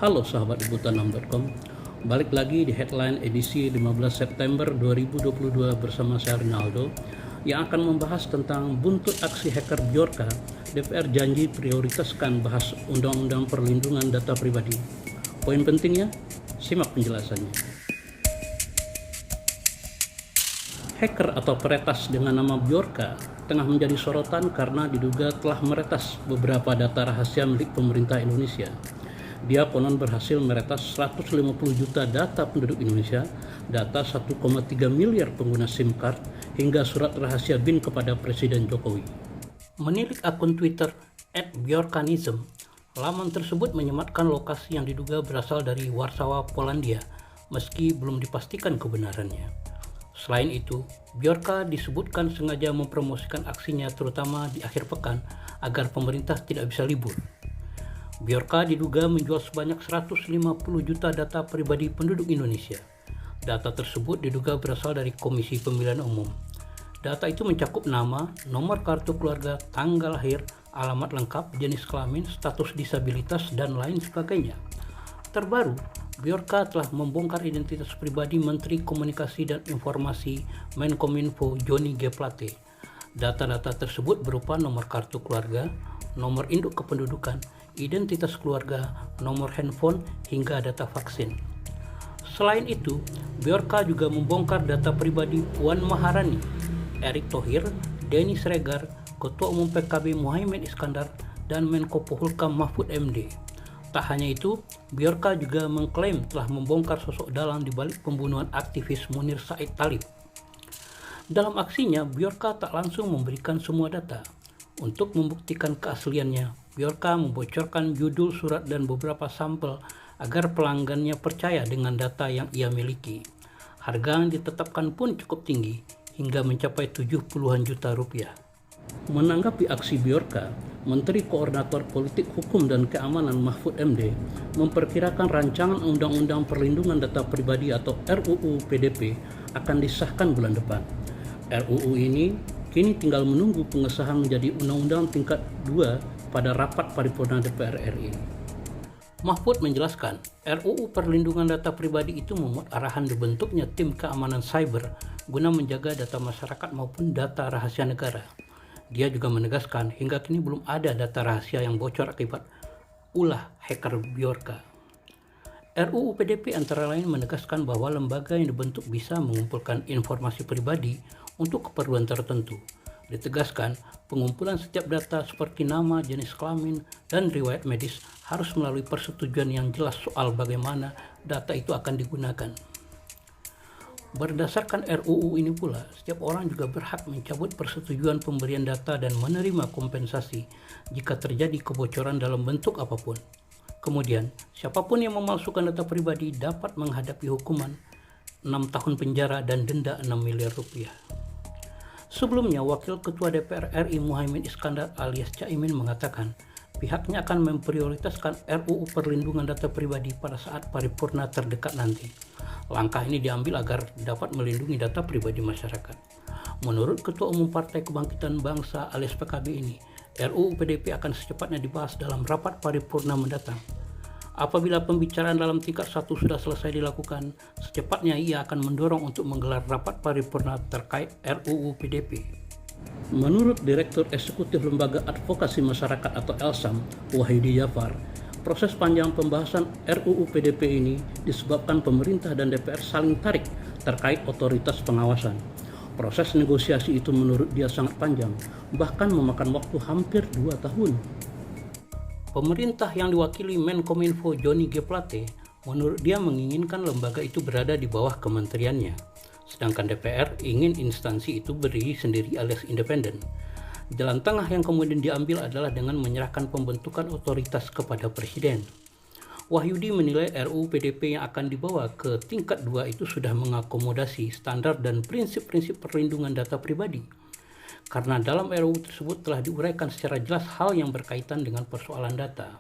Halo sahabat liputan6.com, balik lagi di headline edisi 15 September 2022 bersama saya Rinaldo yang akan membahas tentang buntut aksi hacker Bjorka. DPR janji prioritaskan bahas Undang-Undang Perlindungan Data Pribadi. Poin pentingnya, simak penjelasannya. Hacker atau peretas dengan nama Bjorka tengah menjadi sorotan karena diduga telah meretas beberapa data rahasia milik pemerintah Indonesia. Dia konon berhasil meretas 150 juta data penduduk Indonesia, data 1,3 miliar pengguna SIM card, hingga surat rahasia BIN kepada Presiden Jokowi. Menilik akun Twitter @bjorkanism, laman tersebut menyematkan lokasi yang diduga berasal dari Warsawa, Polandia, meski belum dipastikan kebenarannya. Selain itu, Bjorka disebutkan sengaja mempromosikan aksinya terutama di akhir pekan agar pemerintah tidak bisa libur. Bjorka diduga menjual sebanyak 150 juta data pribadi penduduk Indonesia. Data tersebut diduga berasal dari Komisi Pemilihan Umum. Data itu mencakup nama, nomor kartu keluarga, tanggal lahir, alamat lengkap, jenis kelamin, status disabilitas, dan lain sebagainya. Terbaru, Bjorka telah membongkar identitas pribadi Menteri Komunikasi dan Informasi Menkominfo Johnny G. Plate. Data-data tersebut berupa nomor kartu keluarga, nomor induk kependudukan, identitas keluarga, nomor handphone, hingga data vaksin. Selain itu, Bjorka juga membongkar data pribadi Puan Maharani, Erick Thohir, Denny Sregar, Ketua Umum PKB Muhaimin Iskandar, dan Menko Polhukam Mahfud MD. Tak hanya itu, Bjorka juga mengklaim telah membongkar sosok dalang di balik pembunuhan aktivis Munir Said Talib. Dalam aksinya, Bjorka tak langsung memberikan semua data. Untuk membuktikan keasliannya, Bjorka membocorkan judul surat dan beberapa sampel agar pelanggannya percaya dengan data yang ia miliki. Harga yang ditetapkan pun cukup tinggi, hingga mencapai 70-an juta rupiah. Menanggapi aksi Bjorka, Menteri Koordinator Politik Hukum dan Keamanan Mahfud MD memperkirakan rancangan Undang-Undang Perlindungan Data Pribadi atau RUU PDP akan disahkan bulan depan. RUU ini kini tinggal menunggu pengesahan menjadi Undang-Undang tingkat 2 pada rapat paripurna DPR RI. Mahfud menjelaskan, RUU Perlindungan Data Pribadi itu memuat arahan dibentuknya tim keamanan cyber guna menjaga data masyarakat maupun data rahasia negara. Dia juga menegaskan hingga kini belum ada data rahasia yang bocor akibat ulah hacker Bjorka. RUU PDP antara lain menegaskan bahwa lembaga yang dibentuk bisa mengumpulkan informasi pribadi untuk keperluan tertentu. Ditegaskan, pengumpulan setiap data seperti nama, jenis kelamin, dan riwayat medis harus melalui persetujuan yang jelas soal bagaimana data itu akan digunakan. Berdasarkan RUU ini pula, setiap orang juga berhak mencabut persetujuan pemberian data dan menerima kompensasi jika terjadi kebocoran dalam bentuk apapun. Kemudian, siapapun yang memalsukan data pribadi dapat menghadapi hukuman 6 tahun penjara dan denda 6 miliar rupiah. Sebelumnya, Wakil Ketua DPR RI Muhaimin Iskandar alias Caimin mengatakan pihaknya akan memprioritaskan RUU Perlindungan Data Pribadi pada saat paripurna terdekat nanti. Langkah ini diambil agar dapat melindungi data pribadi masyarakat. Menurut Ketua Umum Partai Kebangkitan Bangsa alias PKB ini, RUU PDP akan secepatnya dibahas dalam rapat paripurna mendatang. Apabila pembicaraan dalam tingkat 1 sudah selesai dilakukan, secepatnya ia akan mendorong untuk menggelar rapat paripurna terkait RUU PDP. Menurut Direktur Eksekutif Lembaga Advokasi Masyarakat atau ELSAM, Wahyudi Jafar, proses panjang pembahasan RUU PDP ini disebabkan pemerintah dan DPR saling tarik terkait otoritas pengawasan. Proses negosiasi itu menurut dia sangat panjang, bahkan memakan waktu hampir 2 tahun. Pemerintah yang diwakili Menkominfo Johnny G. Plate, menurut dia menginginkan lembaga itu berada di bawah kementeriannya. Sedangkan DPR ingin instansi itu berdiri sendiri alias independen. Jalan tengah yang kemudian diambil adalah dengan menyerahkan pembentukan otoritas kepada Presiden. Wahyudi menilai RUU PDP yang akan dibawa ke tingkat 2 itu sudah mengakomodasi standar dan prinsip-prinsip perlindungan data pribadi. Karena dalam RUU tersebut telah diuraikan secara jelas hal yang berkaitan dengan persoalan data.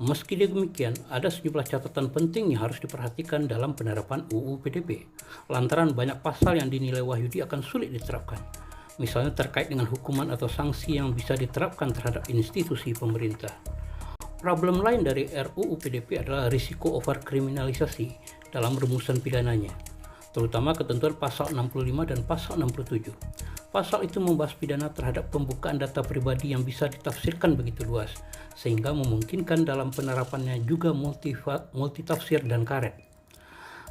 Meski demikian, ada sejumlah catatan penting yang harus diperhatikan dalam penerapan UU PDP, lantaran banyak pasal yang dinilai Wahyudi akan sulit diterapkan. Misalnya terkait dengan hukuman atau sanksi yang bisa diterapkan terhadap institusi pemerintah. Problem lain dari RUU PDP adalah risiko overkriminalisasi dalam rumusan pidananya, terutama ketentuan pasal 65 dan pasal 67. Pasal itu membahas pidana terhadap pembukaan data pribadi yang bisa ditafsirkan begitu luas, sehingga memungkinkan dalam penerapannya juga multitafsir dan karet.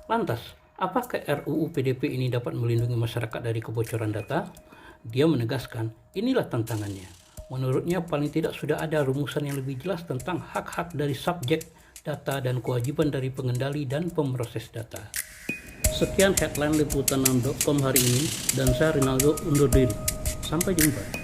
Lantas, apakah RUU PDP ini dapat melindungi masyarakat dari kebocoran data? Dia menegaskan, inilah tantangannya. Menurutnya paling tidak sudah ada rumusan yang lebih jelas tentang hak-hak dari subjek data dan kewajiban dari pengendali dan pemroses data. Sekian headline liputan6.com hari ini, dan saya Rinaldo undur diri. Sampai jumpa.